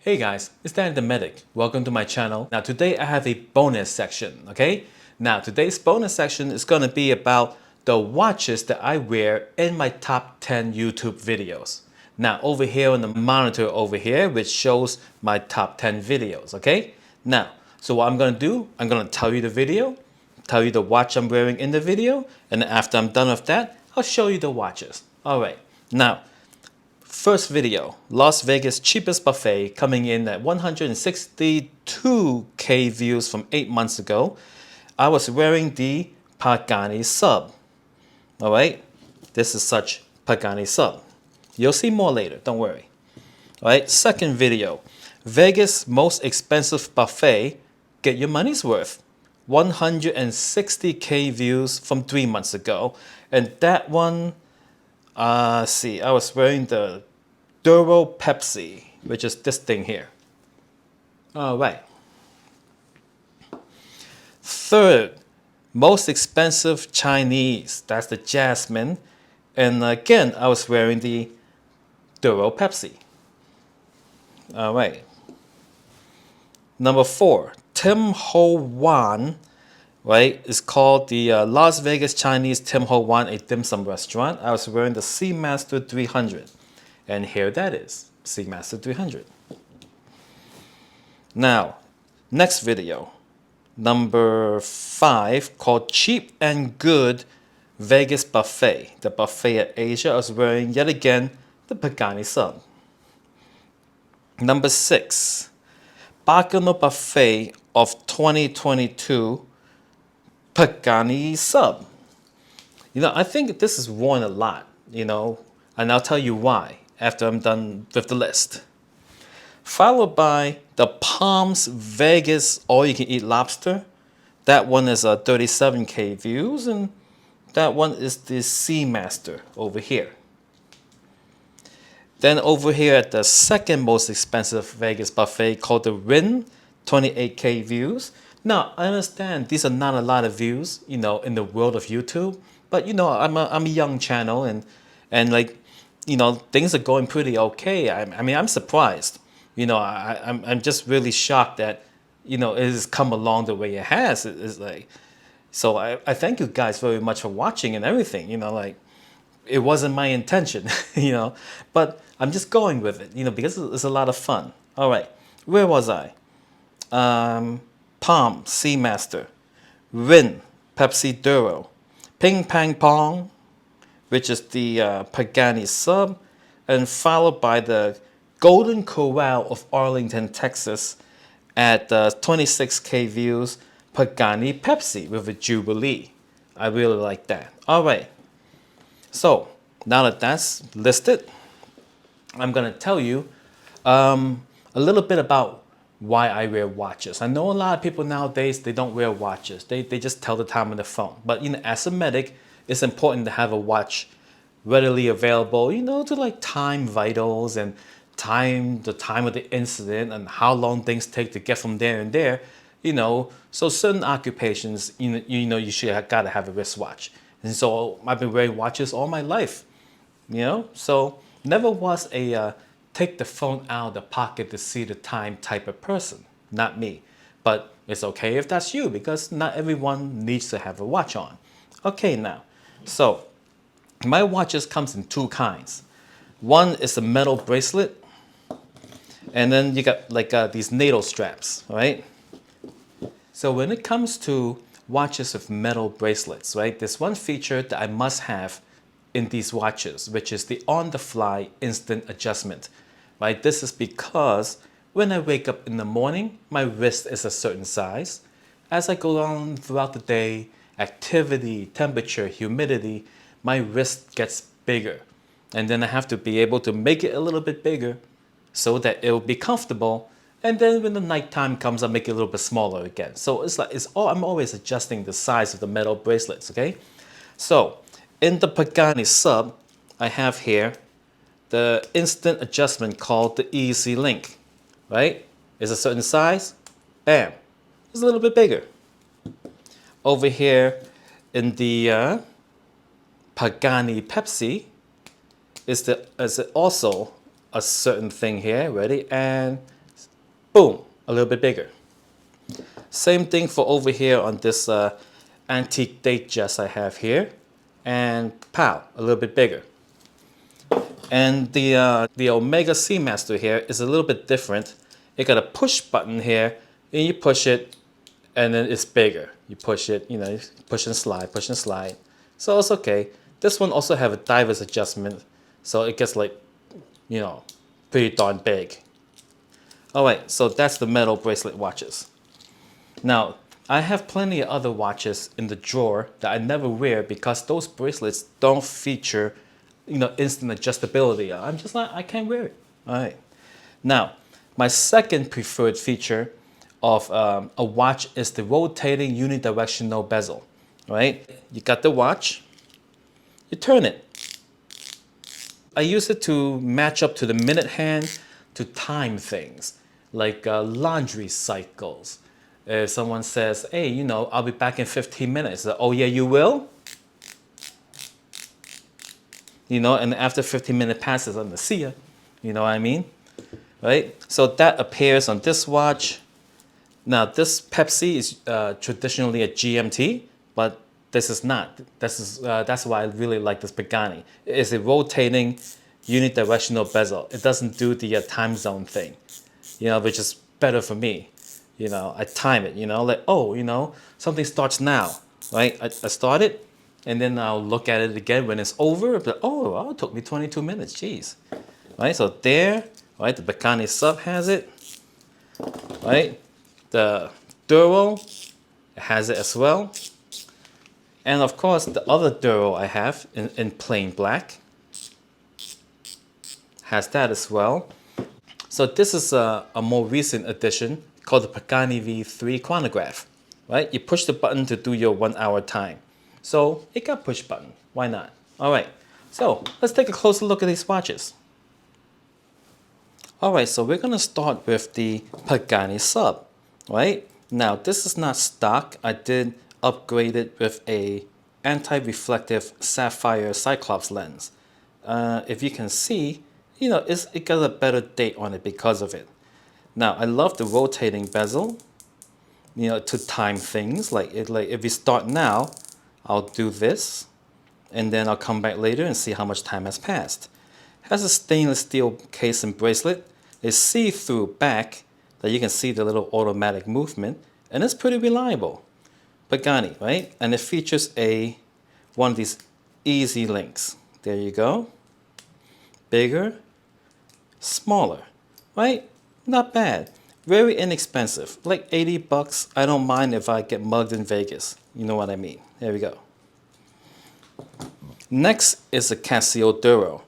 Hey guys, it's Danny the Medic. Welcome to my channel. Now today I have a bonus section, okay? Now today's bonus section is going to be about the watches that I wear in my top 10 YouTube videos. Now over here on the monitor over here, which shows my top 10 videos, okay? Now, so what I'm going to do, I'm going to tell you the video, tell you the watch I'm wearing in the video, and after I'm done with that, I'll show you the watches. Alright, now, first video, Las Vegas cheapest buffet, coming in at 162K views from 8 months ago. I was wearing the Pagani Sub. Alright, this is such Pagani Sub. You'll see more later, don't worry. Alright, second video, Vegas most expensive buffet, get your money's worth. 160K views from 3 months ago. And that one, I was wearing the Duro Pepsi, which is this thing here. All right. Third, most expensive Chinese. That's the Jasmine. And again, I was wearing the Duro Pepsi. All right. Number 4, Tim Ho Wan, right? It's called the Las Vegas Chinese Tim Ho Wan, a dim sum restaurant. I was wearing the Seamaster 300. And here that is, Seamaster 300. Now, next video, number 5, called Cheap and Good Vegas Buffet. The buffet at Asia. I was wearing, yet again, the Pagani Sub. Number 6, Pagani Buffet of 2022, Pagani Sub. I think this is worn a lot, and I'll tell you why after I'm done with the list. Followed by the Palms Vegas all-you-can-eat lobster. That one is 37K views, and that one is the Seamaster over here. Then over here at the second most expensive Vegas buffet called the Rin, 28K views. Now, I understand these are not a lot of views, in the world of YouTube, but I'm a young channel, and things are going pretty okay. I'm surprised. I'm just really shocked that, it has come along the way it has. It's like, so I thank you guys very much for watching and everything. It wasn't my intention, but I'm just going with it, because it's a lot of fun. All right, where was I? Palm Seamaster, Rin Pepsi Duro, Ping Pang Pong, which is the Pagani Sub, and followed by the Golden Corral of Arlington, Texas, at 26K views, Pagani Pepsi with a Jubilee. I really like that. All right. So now that that's listed, I'm going to tell you a little bit about why I wear watches. I know a lot of people nowadays, they don't wear watches. They just tell the time on the phone. But as a medic, it's important to have a watch readily available, to like time vitals and the time of the incident and how long things take to get from there and there. So certain occupations, you should gotta have a wristwatch. And so I've been wearing watches all my life, so never was a take the phone out of the pocket to see the time type of person. Not me. But it's okay if that's you, because not everyone needs to have a watch on. Okay, now, so my watches comes in 2 kinds. One is a metal bracelet, and then you got like these NATO straps, right? So when it comes to watches with metal bracelets, right, there's one feature that I must have in these watches, which is the on-the-fly instant adjustment, right? This is because when I wake up in the morning, my wrist is a certain size. As I go on throughout the day, activity, temperature, humidity, my wrist gets bigger. And then I have to be able to make it a little bit bigger so that it will be comfortable. And then when the nighttime comes, I'll make it a little bit smaller again. So I'm always adjusting the size of the metal bracelets, okay? So in the Pagani Sub, I have here the instant adjustment called the Easy Link, right? It's a certain size, bam, it's a little bit bigger. Over here in the Pagani Pepsi, is also a certain thing here, ready? And boom, a little bit bigger. Same thing for over here on this antique Datejust I have here, and pow, a little bit bigger. And the Omega Seamaster here is a little bit different. It got a push button here, and you push it, and then it's bigger. You push it, you know, push and slide, push and slide. So it's okay. This one also have a diver's adjustment, so it gets like, you know, pretty darn big. All right, so that's the metal bracelet watches. Now, I have plenty of other watches in the drawer that I never wear because those bracelets don't feature, you know, instant adjustability. I'm just like, I can't wear it. All right. Now, my second preferred feature of a watch is the rotating unidirectional bezel, right? You got the watch, you turn it. I use it to match up to the minute hand to time things, like laundry cycles. If someone says, hey, you know, I'll be back in 15 minutes. Oh yeah, you will? You know, and after 15 minutes passes, I'm gonna see ya. You know what I mean? Right? So that appears on this watch. Now this Pepsi is traditionally a GMT, but this is not. That's why I really like this Pagani. It's a rotating unidirectional bezel. It doesn't do the time zone thing, you know, which is better for me. You know, I time it, you know, like, oh, you know, something starts now, right? I start it, and then I'll look at it again when it's over. But oh, it took me 22 minutes, jeez. Right, so there, right, the Pagani Sub has it, right? The Duro has it as well. And of course, the other Duro I have in plain black has that as well. So this is a more recent addition called the Pagani V3 Chronograph, right? You push the button to do your 1 hour time. So it got push button, why not? All right, so let's take a closer look at these watches. All right, so we're gonna start with the Pagani Sub, right? Now this is not stock. I did upgrade it with a anti-reflective sapphire cyclops lens. If you can see, you know, it got a better date on it because of it. Now I love the rotating bezel, you know, to time things. Like if we start now, I'll do this, and then I'll come back later and see how much time has passed. Has a stainless steel case and bracelet. It's see-through back that you can see the little automatic movement, and it's pretty reliable. Pagani, right? And it features one of these easy links. There you go. Bigger, smaller, right? Not bad. Very inexpensive, like 80 bucks. I don't mind if I get mugged in Vegas. You know what I mean. There we go. Next is a Casio Duro.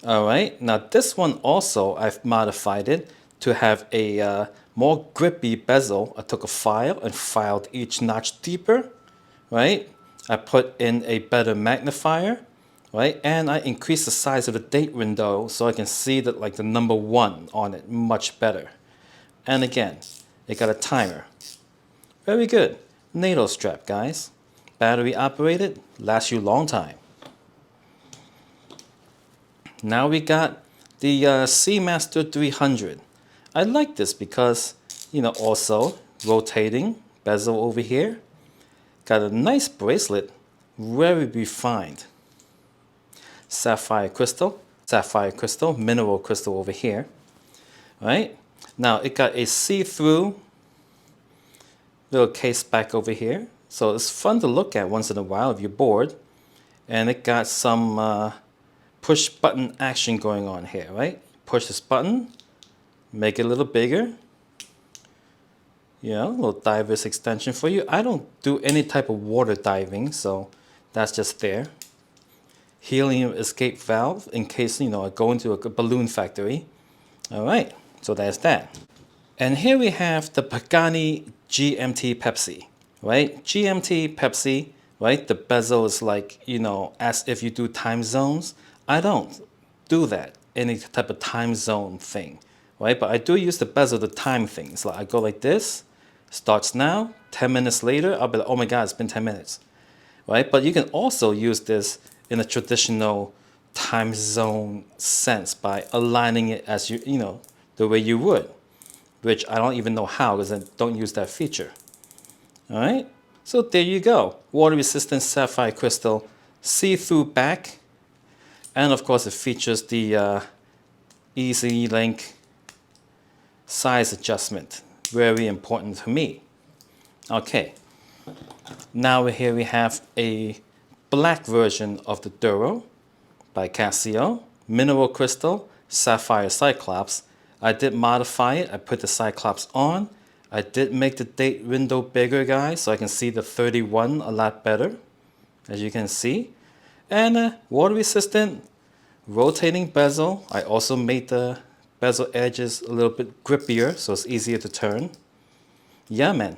All right, now this one also, I've modified it to have a more grippy bezel. I took a file and filed each notch deeper, right? I put in a better magnifier, right? And I increased the size of the date window so I can see that, like, the number 1 on it much better. And again, it got a timer. Very good. NATO strap, guys. Battery operated, lasts you a long time. Now we got the Seamaster 300. I like this because, you know, also rotating bezel over here. Got a nice bracelet, very refined. Sapphire crystal, mineral crystal over here. Right? Now it got a see-through little case back over here. So it's fun to look at once in a while if you're bored. And it got some push button action going on here, right? Push this button, make it a little bigger. You know, a little diver's extension for you. I don't do any type of water diving, so that's just there. Helium escape valve in case, you know, I go into a balloon factory. All right, so that's that. And here we have the Pagani Gmt Pepsi, right? Gmt Pepsi, right? The bezel is like, you know, as if you do time zones. I don't do that, any type of time zone thing, right? But I do use the bezel to time things. Like I go like this, starts now, 10 minutes later, I'll be like, oh my God, it's been 10 minutes, right? But you can also use this in a traditional time zone sense by aligning it as you know, the way you would. which I don't even know how because I don't use that feature. All right, so there you go. Water resistant sapphire crystal, see-through back, and of course it features the easy link size adjustment. Very important to me. Okay, now here we have a black version of the Duro by Casio, mineral crystal, sapphire cyclops. I did modify it. I put the cyclops on. I did make the date window bigger, guys, so I can see the 31 a lot better, as you can see. And water resistant, rotating bezel. I also made the bezel edges a little bit grippier, so it's easier to turn. Yeah, man,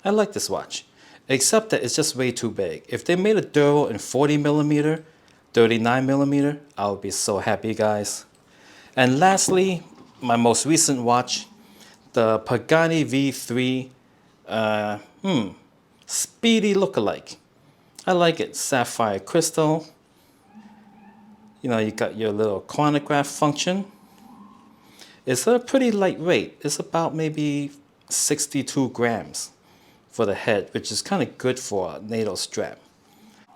I like this watch, except that it's just way too big. If they made a Duro in 40mm, 39mm, I would be so happy, guys. And lastly, my most recent watch, the Pagani V3 Speedy lookalike. I like it. Sapphire crystal. You know, you got your little chronograph function. It's a pretty lightweight. It's about maybe 62 grams for the head, which is kind of good for a NATO strap.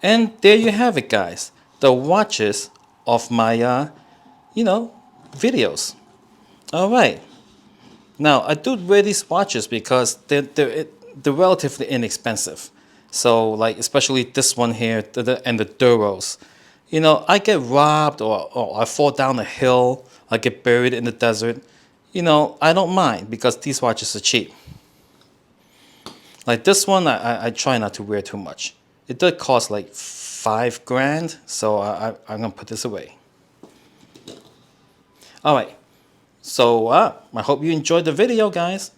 And there you have it, guys. The watches of my, videos. All right. Now, I do wear these watches because they're relatively inexpensive. So, like, especially this one here and the Duros. You know, I get robbed or I fall down a hill, I get buried in the desert. You know, I don't mind because these watches are cheap. Like this one, I try not to wear too much. It did cost like $5,000, so I'm gonna put this away. All right, so I hope you enjoyed the video, guys.